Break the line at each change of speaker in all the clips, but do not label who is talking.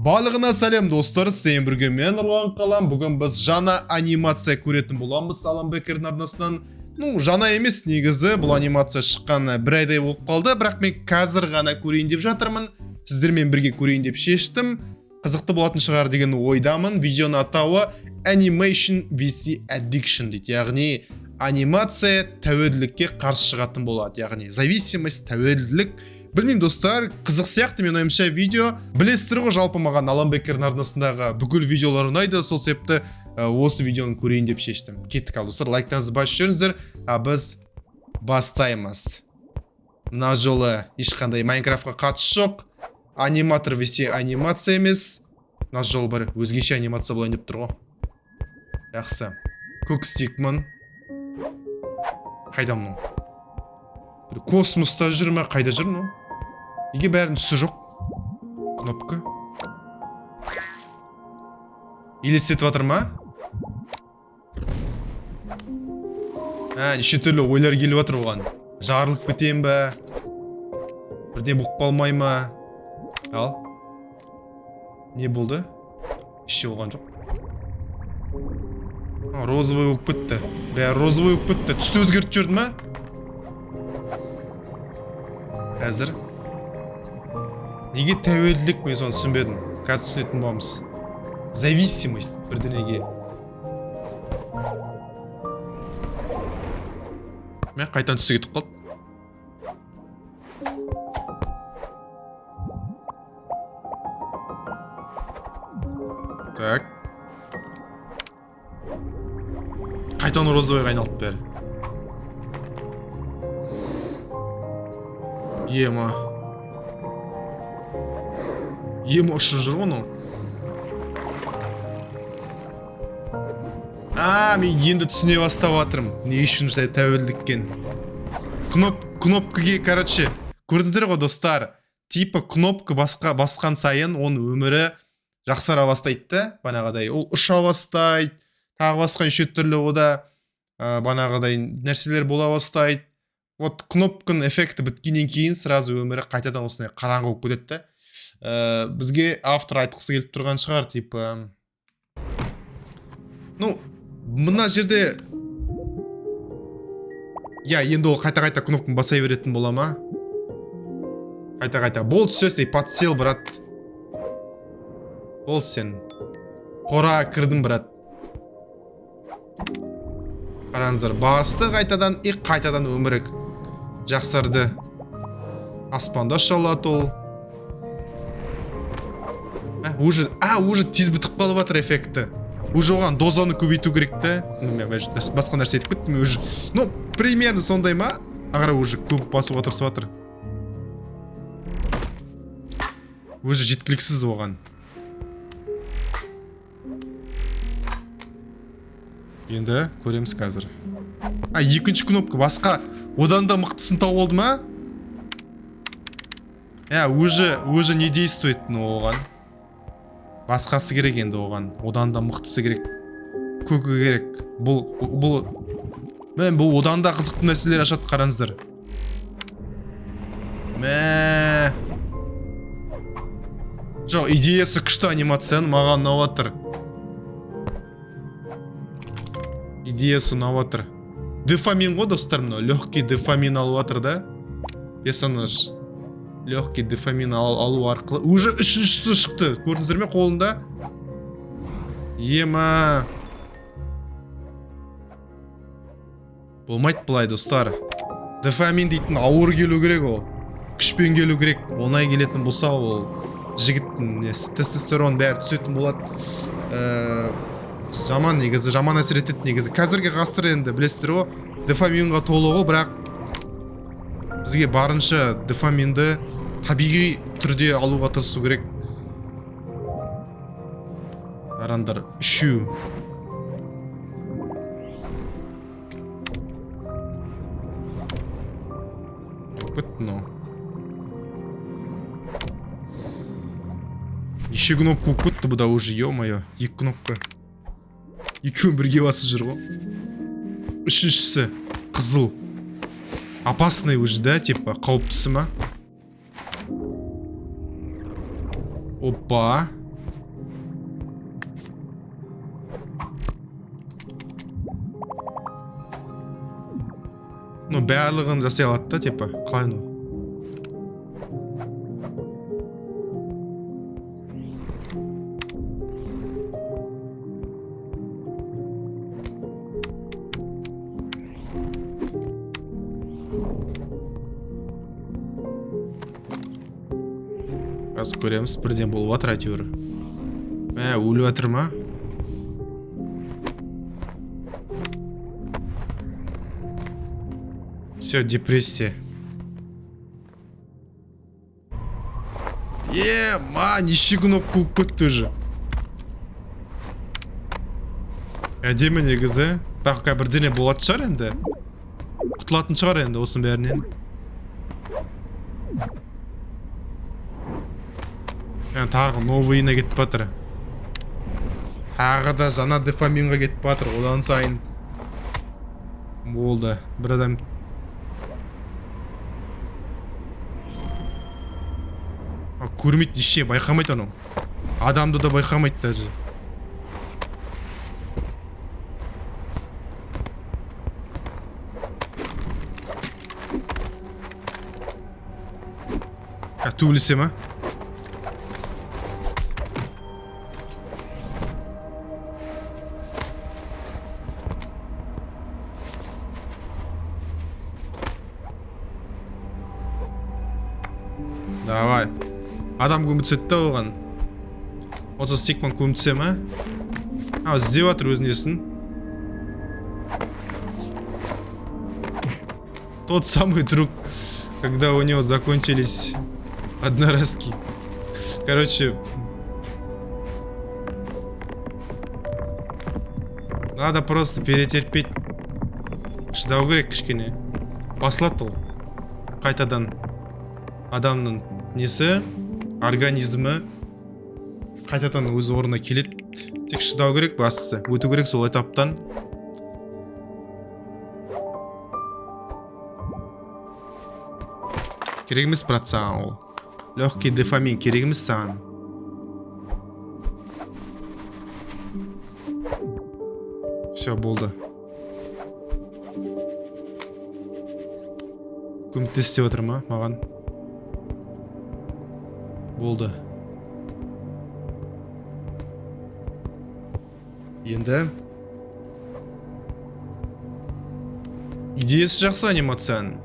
Барлығына сәлем достар, сен бірге мен Нұрлан қалам. Бүгін біз жаңа анимация көретін боламыз Алан Бекердің арнасынан. Жаңа емес негізі, бұл анимация шыққан бір айдай болып қалды, бірақ мен қазір ғана көрейін деп жатырмын. Сіздермен бірге көрейін деп шештім. Қызықты болатын шығар деген ойдамын. Видеоның атауы Animation vs Addiction дейді. Яғни анимация тәуелділікке қарсы шығатын болады. Яғни зависимость, тәуелділік. Білмеймін достар, қызық сияқты мен ойымша видео. Білесіздер ғой, жалпы маған Алан Бекердің арнасындағы бүкіл видеолар ұнайды, сол себепті осы видеоны көрейін деп шештім. Кеттік ал достар, лайктарыңызды басып жүріңіздер. Біз бастаймыз. Мына жолы ешқандай Майнкрафтқа қатысы жоқ. Аниматор весе анимация емес. Мына жолы бір өзгеше анимация болайын деп тұр ғой. Жақсы. Көк стикмін. Қайда мұның? Космоста жүр ме? Қайда жүр мұның? Неге бәрінің түсі жоқ? Кнопка. Елестетіп жатыр ма? Неше түрлі ойлар келіп жатыр оған. Жарылып кетем бе? Бірден бұқып қалмай ма? Ал. Не болды? Еше болған жоқ. Розовый болып кетті. Бәрі розовый болып кетті. Түсті өзгертіп жүрді ма? Қазір. Неге тәуелділік, мен соны түсінбедім. Қазір түсінетін боламыз. Зависимость бірдеңеге. Мен қайтадан түсі кетіп қалды. Так. Қайтадан розовыйға айналып бәрі. Ема. Ема ұшын жүр ғой. Мен енді түсіне бастап атырым. Не үшін тәуелдіккен. Кнопкаге, короче, көрдіңдер ғой достар. Типа кнопка басқан сайын, оның өмірі жақсара бастайды. Банағадай, ол ұша бастайды. Тағы басқан шет түрлі ода банағадай нәрселер бола бастайды. Вот кнопканың эффекті біткеннен кейін сразу өмірі қайтадан осындай қараңғы болып кетеді. Бізге автор айтқысы келіп тұрған шығар, типа. Мына жерде енді ол қайта-қайта кнопканы баса беретін бола ма? Қайта-қайта. Бол түсесіне подсел, брат. Бол сен. Қора кірдің, брат. Қараңыздар, басты қайтадан, қайтадан өмірі жақсарды. Аспанда шалады ол. Уже тез бітіп қалып жатыр эффекті. Уже оған дозаны көбейту керекті. Басқа нәрсе етіп кеттім. Примерно сондай ма? Ағара уже көп басуға тырысып жатыр. Уже жеткіліксіз оған. Енді көреміз қазір. Екінші кнопка басқа одан да мықтысын тауып алды ма? Уже не действует оған. Басқасы керек енді оған. Одан да мықтысы керек. Көкі керек. Бұл одан да қызықты нәрселер ашады, қараңыздар. Жоқ, идеясы күшті анимацияның маған ұнап жатыр. Идеясы ұнап жатыр. Дофамин ғой достар, мынау легкий дофамин алып жатыр да. Персонаж легкий дофамин алу арқылы уже үшіншісі шықты. Көрдіңіздер ме қолында? Ема. Болмайды бұлай достар. Дофамин дейтін ауыр келу керек ол. Күшпен келу керек. Оңай келетін болса ол жігіттің тестостерон бәрі түсетін болады. Жаман негізі, жаман әсер етеді негізі. Қазіргі ғасыр енді білесіздер ғой, дофаминға толы ғой, бірақ бізге барынша дофаминді табиғи түрде алуға тырысу керек. Қараңдар, үшеу. Бітті мынау. Неше кнопка болып кетті бұда уже, ё-моё, екі кнопка. Екеуін бірге басып жүр ғой. Үшіншісі қызыл. Опасный уже, да, типа, қауіптісі ма? Опа. Ну барлығын жасай алады да, типа, қалай ну? Қазір көреміз, бірден болып жатыр әйтеуір. Өліп жатыр ма? Все, депрессия. Неше күн қуып кетті уже. Әдемі негізі. Баққа бірдене болады шығар енді. Құтылатын шығар енді осының бәрінен. Тағы новыйына кетіп батыр. Тағы да жаңа дофаминға кетіп батыр. Одан сайын болды. Бір адам көрмейді, еше байқамайды анау. Адамды да байқамайды даже. Төбілісе ма? Давай. Адам көмітсетті да оған. Осы стекман көмітсе ма? Іздеп атыр өзін есін. Тот самый друг, когда у него закончились одноразки. Короче, надо просто перетерпеть. Шыдау керек кішкене. Басылады ол. Қайтадан адамның несі, организмі қайтадан өз орнына келеді. Тек шыдау керек, бастысы. Өту керек сол этаптан. Керек емес брат саған ол. Легкий дофамин керек емес саған. Все, болды. Көмектесіп отыр ма маған? Болды. Енді идеясы жақсы анимацияның.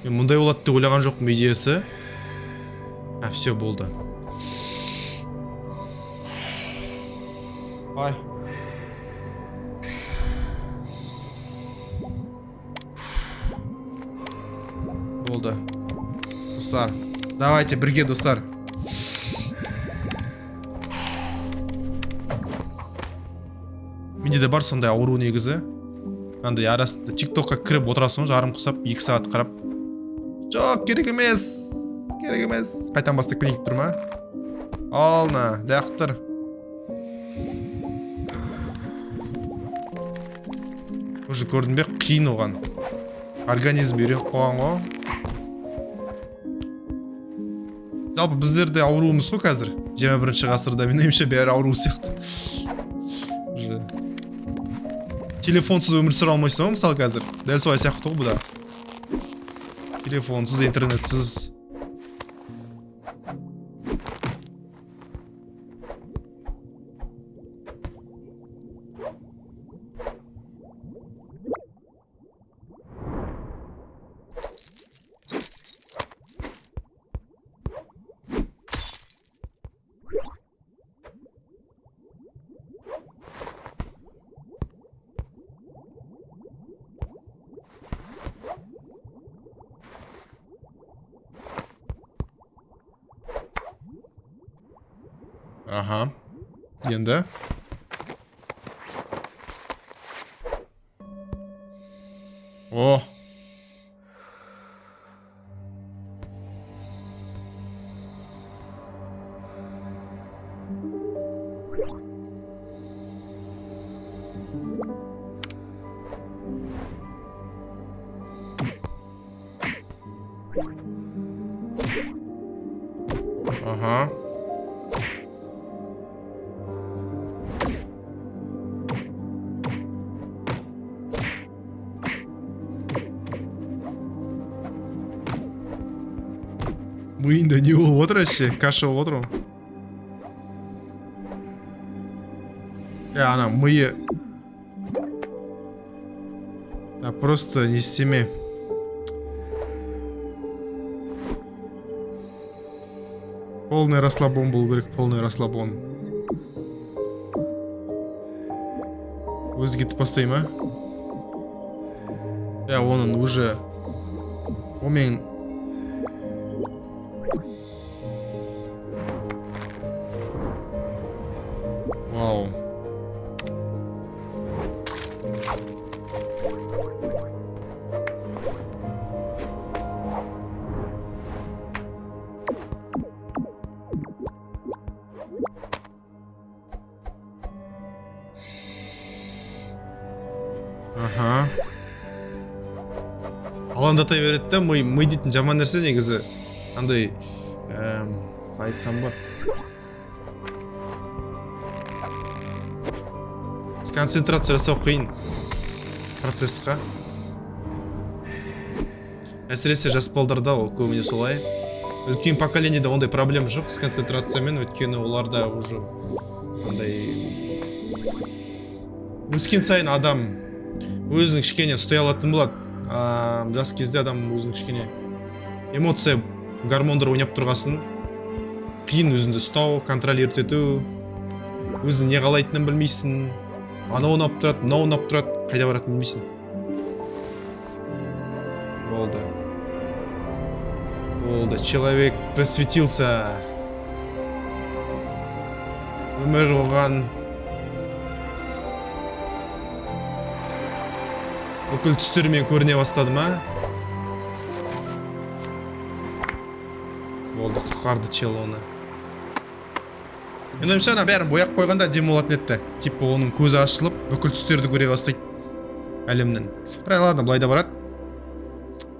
Мен мұндай болады деп ойлаған жоқпын идеясы. Все болды. Ай. Болды. Достар, давайте бірге, достар. Менде де бар сондай ауру негізі. Андай арасында тиктокқа кіріп отырасың, жарым құсап 2 сағат қарап. Жоқ, керек емес. Керек емес. Қайтан бастап кетейік тұр ма? Ална, лақтыр. Уже көрдің бе? Қиын оған. Организм үйреніп қойған ғой. Жалпы біздерде ауруымыз ғой қазір. 21 ғасырда мен ойымша бәрі ауру сияқты. Телефонсыз өмір сүре алмайсың ғой, мысалы қазір. Дәл солай сияқты ғой бұл да. Телефонсыз, интернетсіз. Ага. Енді. О. Ага. миында не болып отыр әше, каша болып отыр ғой. Ана миы просто не істеме. Полный расслабон болу керек, полный расслабон. Өзгетіп бастай ма? Оның уже омен вау. Аха. Алаңдата береді да, ми дейтін жаман нәрсе негізі. Андай, айтсам ба. Концентрация жасау қиын процессқа. Әсіресе жас балдарда ол көбіне солай. Өткен поколениеде ондай проблем жоқ с концентрациямен, өткені оларда уже андай өскен сайын адам өзінің кішкене ұстай алатын болады. Жас кезде адам өзінің кішкене эмоция гормондар ойнап тұрғасын қиын өзіңді ұстау, контролировать ету, өзің не қалайтынын білмейсің, анау ұнап тұрады, мынау ұнап тұрады, қайда баратынын білмейсің. Болды, человек просветился. Өмір оған бүкіл түстермен көріне бастады ма? Болды, құтқарды чел оны. Мен ойымша бәрін бояп қойғанда дем болатын еді. Типа оның көзі ашылып, бүкіл түстерді көре бастайды әлемнің. Бірақ ладно, былай да барады.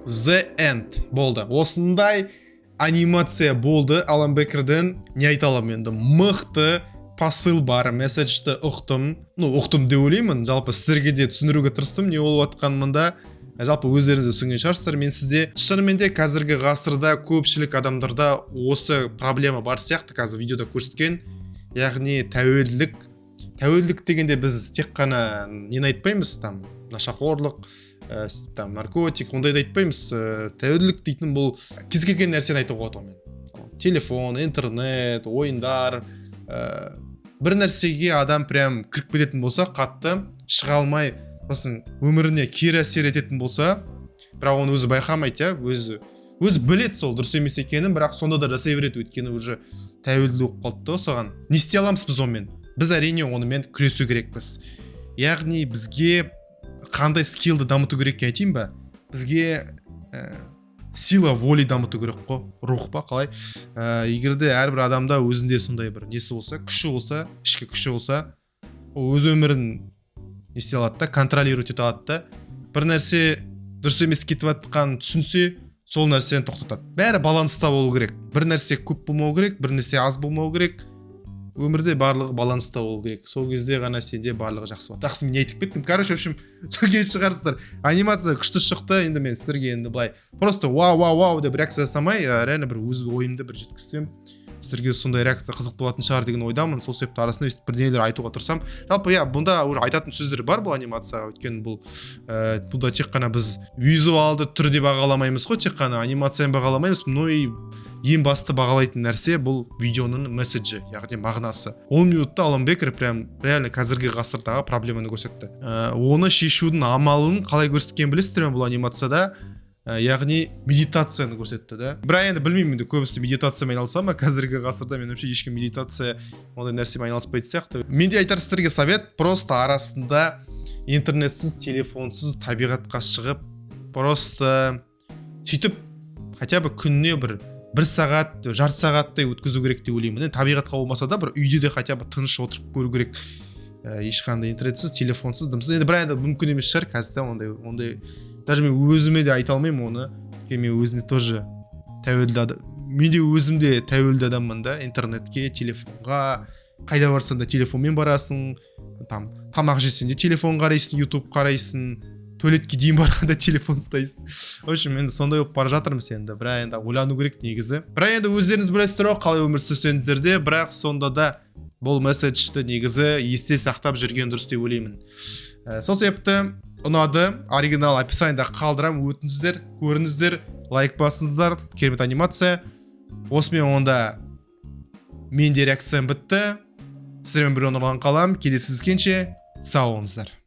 The End болды. Осындай анимация болды Алан Бекерден. Не айта аламын енді, мықты посыл бар, месседжді ұқтым. Ұқтым деп ойлаймын. Жалпы сіздерге де түсіндіруге тырыстым, не болып жатқанымда. Жалпы өздеріңізді түсінген шығарсыздар. Мен сізде шынымен де қазіргі ғасырда көпшілік адамдарда осы проблема бар сияқты қазір видеода көрсеткен. Яғни тәуелділік. Тәуелділік дегенде біз тек қана нені айтпаймыз, там нашақорлық, там наркотик, ондайды айтпаймыз. Тәуелділік дейтін бұл кез келген нәрсені айтуға болады онымен. Телефон, интернет, ойындар, бір нәрсеге адам прям кіріп кететін болса, қатты шыға алмай, сосын өміріне кері әсер ететін болса, бірақ оны өзі байқамайды, өзі білет сол дұрыс емес екенін, бірақ сонда да жасай береді, өйткені уже тәуелділік болып қалды соған. Не істей аламыз біз онымен? Біз әрине онымен күресу керекпіз. Яғни бізге қандай скиллді дамыту керек айтайын ба? Бізге сила воли дамыту керек қой, рух па қалай? Егерде әрбір адамда өзінде сондай бір несі болса, күші болса, ішкі күші болса, ол өз өмірін не істей алады да, контролировать ете алады да. Бір нәрсе дұрыс емес кетіп жатқан түсінсе, сол нәрсені тоқтатады. Бәрі баланста болу керек. Бір нәрсе көп болмау керек, бір нәрсе аз болмау керек. Өмірде барлығы баланста болу керек. Сол кезде ғана сенде барлығы жақсы болады. Жақсы, мен айтып кеттім. Короче, в общем, түсінген шығарсыздар. Анимация күшті шықты. Енді мен сіздерге енді былай просто вау деп реакция жасамай, реально бір өз ойымды бір жеткізсем, сіздерге сондай реакция қызықты болатын шығар деген ойдамын. Сол себепті арасында өйстіп бірдеңелер айтуға тырысам. Жалпы бұнда уже айтатын сөздер бар бұл анимацияға, өйткені бұнда тек қана біз визуалды түрде бағаламаймыз ғой, тек қана анимацияны бағаламаймыз, но и ең басты бағалайтын нәрсе бұл видеоның месседжі, яғни мағынасы. 10 минутта Алан Бекер прям реально қазіргі ғасырдағы проблеманы көрсетті. Оны шешудің амалын қалай көрсеткен білесіздер ме бұл анимацияда? Яғни медитацияны көрсетті да. Бірақ енді білмеймін, енді көбісі медитациямен айналыса ма? Қазіргі ғасырда мен вообще ешкім медитация ондай нәрсемен айналыспайтын сияқты. Менде айтар сіздерге совет, просто арасында интернетсіз, телефонсыз табиғатқа шығып, просто сөйтіп хотя бы күніне бір сағат, жарты сағаттай өткізу керек деп ойлаймын. Табиғатқа болмаса да бір үйде де хотя бы тыныш отырып көру керек. Ешқандай интернетсіз, телефонсыз, дымсыз. Енді бірақ енді мүмкін емес шығар қазірде ондай. Даже мен өзіме де айта алмаймын оны. Мен өзіме тоже тәуелді адам. Мен де өзімде тәуелді адаммын да, интернетке, телефонға. Қайда барсаң да телефонмен барасың. Тамақ жесең де телефон қарайсың, YouTube қарайсың. туалетке дейін барғанда телефон ұстайсың. В общем, енді сондай болып бара жатырмыз енді. Бірақ енді ойлану керек негізі. Бірақ енді өздеріңіз білесіздер ғой қалай өмір сүрсеңіздер де, бірақ сонда да бұл месседжді негізі есте сақтап жүрген дұрыс деп ойлаймын. Сол себепті ұнады, оригинал описаниеда қалдырамын, өтіңіздер, көріңіздер, лайк басыңыздар, керемет анимация. Осымен онда менде реакциям бітті. Сіздермен бір нұрлан қалам, келесі кездескенше сау болыңыздар.